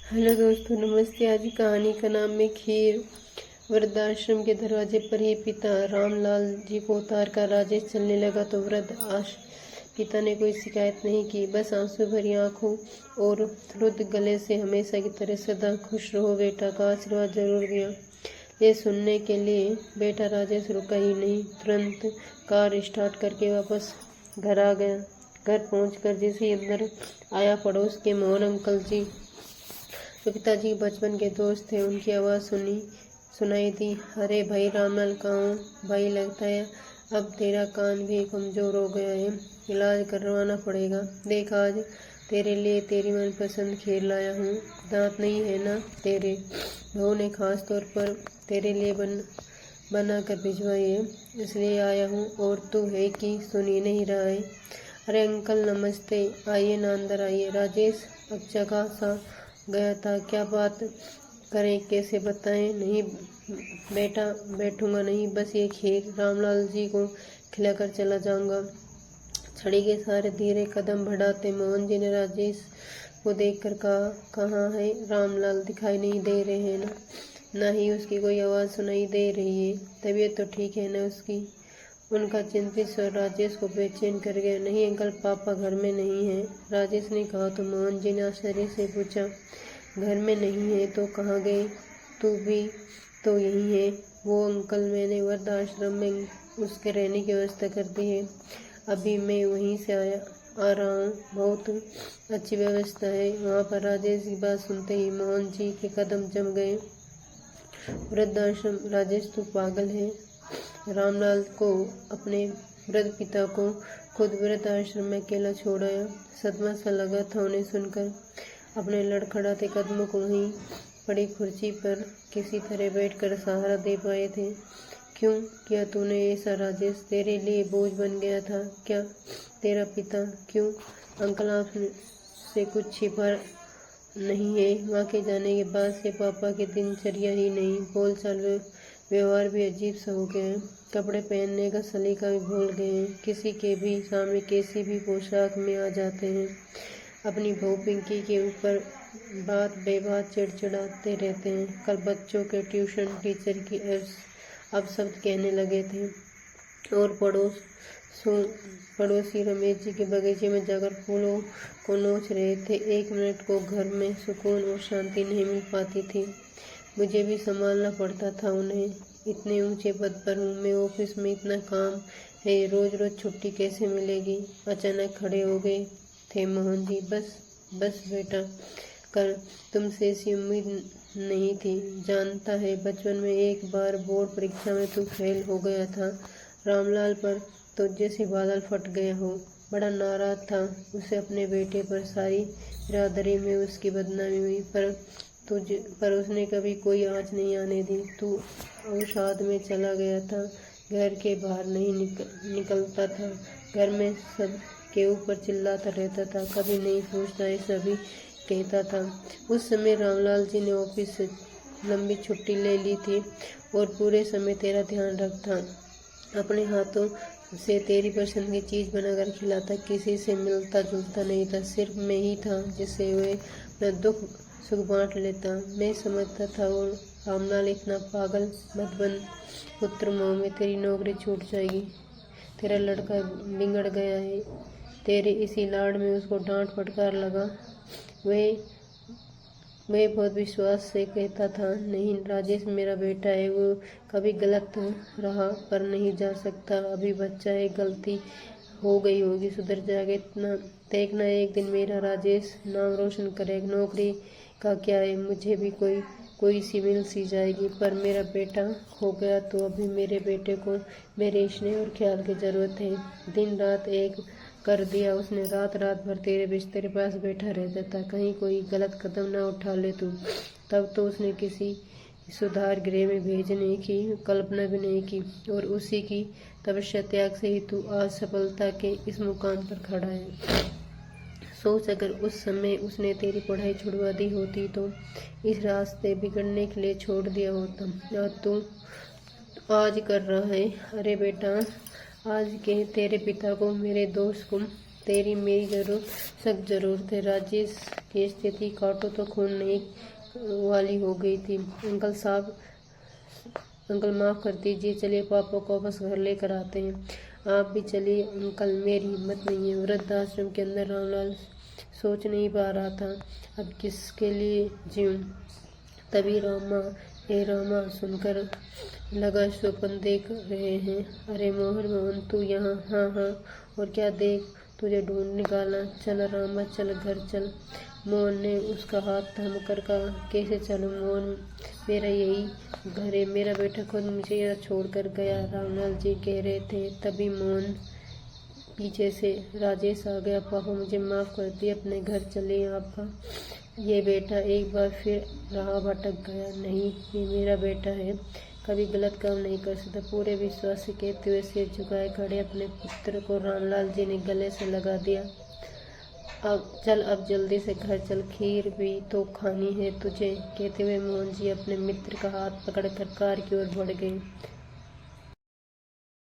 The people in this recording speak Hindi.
हेलो दोस्तों, नमस्ते। आज की कहानी का नाम है खीर। वृद्धाश्रम के दरवाजे पर ही पिता रामलाल जी को उतार कर राजेश चलने लगा तो पिता ने कोई शिकायत नहीं की, बस आंसू भरी आंखों और रुद्ध गले से हमेशा की तरह सदा खुश रहो बेटा का आशीर्वाद जरूर दिया। ये सुनने के लिए बेटा राजेश रुका ही नहीं, तुरंत कार स्टार्ट करके वापस घर आ गया। घर पहुंचकर जैसे अंदर आया, पड़ोस के मोहन अंकल जी जो पिताजी के बचपन के दोस्त थे, उनकी आवाज़ सुनाई दी। अरे भाई रामलाल, कहाँ हो भाई? लगता है अब तेरा कान भी कमज़ोर हो गया है, इलाज करवाना पड़ेगा। देख, आज तेरे लिए तेरी मनपसंद खीर लाया हूँ। दांत नहीं है ना तेरे? बहू ने खास तौर पर तेरे लिए बना कर भिजवाई है, इसलिए आया हूँ। और तू है कि सुन ही नहीं रहा है? अरे अंकल नमस्ते, आइए ना अंदर आइए। राजेश अकचका सा गया था, क्या बात करें, कैसे बताएं? नहीं बेटा, बैठूंगा नहीं, बस ये खीर रामलाल जी को खिलाकर चला जाऊंगा। छड़ी के सहारे धीरे कदम बढ़ाते मोहन जी ने राजेश को देखकर कहा, कहाँ है रामलाल? दिखाई नहीं दे रहे हैं ना? ना ही उसकी कोई आवाज़ सुनाई दे रही है। तबीयत तो ठीक है ना उसकी? उनका चिंतित स्वर राजेश को बेचैन कर गया। नहीं अंकल, पापा घर में नहीं है, राजेश ने कहा। तो मोहन जी ने आश्चर्य से पूछा, घर में नहीं है तो कहाँ गए? तू भी तो यही है। वो अंकल, मैंने वृद्धाश्रम में उसके रहने की व्यवस्था कर दी है, अभी मैं वहीं से आ रहा हूँ। बहुत अच्छी व्यवस्था है वहाँ पर। राजेश की बात सुनते ही मोहन जी के कदम जम गए। वृद्धाश्रम? राजेश तू पागल है? रामलाल को, अपने वृद्ध पिता को खुद वृद्धाश्रम में अकेला छोड़ आया। सदमा सा लगा था उन्हें सुनकर। अपने लड़खड़ाते कदमों को वहीं पड़ी कुर्सी पर किसी तरह बैठकर सहारा दे पाए थे। क्यों किया तूने ऐसा राजेश? तेरे लिए बोझ बन गया था क्या तेरा पिता? क्यों अंकल, आपसे कुछ छिपा नहीं है? वहाँ के जाने के बाद से पापा की दिनचर्या ही नहीं, बोलचाल व्यवहार भी अजीब सा हो गया है। कपड़े पहनने का सलीका भी भूल गए हैं, किसी के भी सामने कैसी भी पोशाक में आ जाते हैं। अपनी बहू पिंकी के ऊपर बात बेबात चिड़चिड़ाते रहते हैं। कल बच्चों के ट्यूशन टीचर की अपशब्द कहने लगे थे और पड़ोसी रमेश जी के बगीचे में जाकर फूलों को नोच रहे थे। एक मिनट को घर में सुकून और शांति नहीं मिल पाती थी। मुझे भी संभालना पड़ता था उन्हें। इतने ऊंचे पद पर हूँ मैं, ऑफिस में इतना काम है, रोज रोज छुट्टी कैसे मिलेगी? अचानक खड़े हो गए थे मोहन जी। बस बेटा, कर तुमसे ऐसी उम्मीद नहीं थी। जानता है बचपन में एक बार बोर्ड परीक्षा में तू फेल हो गया था। रामलाल पर तो जैसे बादल फट गया हो। बड़ा नाराज था उसे अपने बेटे पर। सारी बिरादरी में उसकी बदनामी हुई, पर उसने कभी कोई आँच नहीं आने दी। तू अवसाद में चला गया था, घर के बाहर नहीं निकलता था, घर में सब के ऊपर चिल्लाता रहता था, कभी नहीं सोचता ऐसा भी कहता था। उस समय रामलाल जी ने ऑफिस से लंबी छुट्टी ले ली थी और पूरे समय तेरा ध्यान रखता, अपने हाथों से तेरी पसंद की चीज़ बनाकर खिलाता, किसी से मिलता जुलता नहीं था, सिर्फ मैं ही था जिससे वे अपना दुख सुख बांट लेता। मैं समझता था और रामलाल इतना पागल मत बन, पुत्र मोह में तेरी नौकरी छूट जाएगी। तेरा लड़का बिगड़ गया है। तेरे इसी लाड़ में उसको डांट फटकार लगा। वह बहुत विश्वास से कहता था, नहीं राजेश मेरा बेटा है, वो कभी गलत रहा पर नहीं जा सकता, अभी बच्चा है, गलती हो गई होगी, सुधर जाएगा। इतना देखना एक दिन मेरा राजेश नाम रोशन करेगा। नौकरी का क्या है, मुझे भी कोई सी मिल सी जाएगी, पर मेरा बेटा हो गया तो अभी मेरे बेटे को मेरे स्नेह और ख्याल की ज़रूरत है। दिन रात एक कर दिया उसने, रात रात भर तेरे बिस्तर पास बैठा रहता था, कहीं कोई गलत कदम ना उठा ले तू। तब तो उसने किसी सुधार गृह में भेजने की कल्पना भी नहीं की, और उसी की तपस्या त्याग से ही तू आज सफलता के इस मुकाम पर खड़ा है। सोच, अगर उस समय उसने तेरी पढ़ाई छुड़वा दी होती तो इस रास्ते बिगड़ने के लिए छोड़ दिया होता। और तू आज कर रहा है। अरे बेटा, आज के तेरे पिता को, मेरे दोस्त को तेरी मेरी जरूर सख्त जरूरत है। राजेश की स्थिति काटो तो खून नहीं वाली हो गई थी। अंकल माफ़ कर दीजिए, चलिए पापा को वापस घर लेकर आते हैं। आप भी चलिए अंकल, मेरी हिम्मत नहीं है। वृद्धाश्रम के अंदर रामलाल सोच नहीं पा रहा था अब किसके लिए जीऊं। तभी रामा सुनकर लगा स्वप्न देख रहे हैं। अरे मोहन तू यहाँ? हाँ हाँ, और क्या देख, तुझे ढूंढ निकाला। चल रामा चल, घर चल। मोहन ने उसका हाथ थाम कर कहा, कैसे चलूं मोहन, मेरा यही घर है। मेरा बेटा खुद मुझे यहाँ छोड़कर गया, रामलाल जी कह रहे थे। तभी मोहन पीछे से राजेश आ गया। पापा मुझे माफ़ कर दिए, अपने घर चले। आपका ये बेटा एक बार फिर राह भटक गया। नहीं, ये मेरा बेटा है, कभी गलत काम नहीं कर सकता। पूरे विश्वास से कहते हुए सिर झुकाए खड़े अपने पुत्र को रामलाल जी ने गले से लगा दिया। अब जल्दी से घर चल, खीर भी तो खानी है तुझे, कहते हुए मोहन जी अपने मित्र का हाथ पकड़कर कार की ओर बढ़ गए।